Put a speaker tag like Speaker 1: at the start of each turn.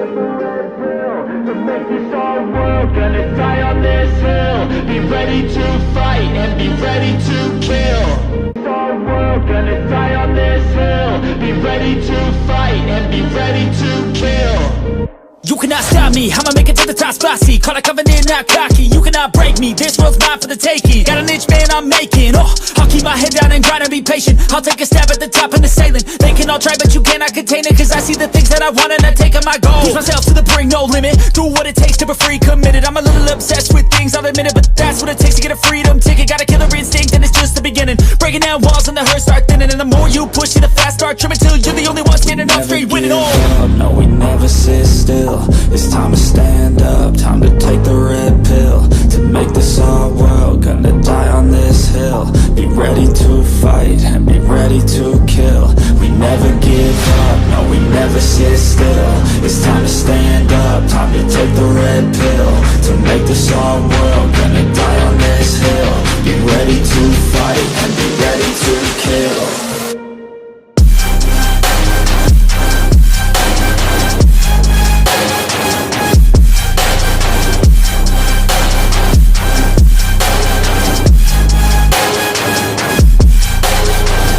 Speaker 1: To make this our world, gonna die on this hill. Be ready to fight and be ready to kill. It's our world, gonna die on this hill. Be ready to fight and be ready to kill.
Speaker 2: You cannot stop me, I'ma make it to the top spicy. Call a covenant, not cocky, you cannot break me. This world's mine for the taking. Got an itch, man, I'm making. I'll keep my head down and grind and be patient. I'll take a stab at the top and the sailing. They can all try, but you cannot contain it. Cause I see the things that I want and I take on my goal. Push myself to the brink, no limit. Do what it takes to be free, committed. I'm a little obsessed with things, I'll admit it. But that's what it takes to get a freedom ticket. Got a killer instinct and it's just the beginning. Breaking down walls and the hurt start thinning. And the more you push it, the fast start trimming. Till you're the only one standing up straight, winning all.
Speaker 3: No, we never sit still. It's time to stand up, time to take the red pill. To make this our world, gonna die on this hill. Be ready to fight and be ready to kill. We never give up, no, we never sit still. It's time to stand up, time to take the red pill. To make this our world, gonna die on this hill. Be ready to fight and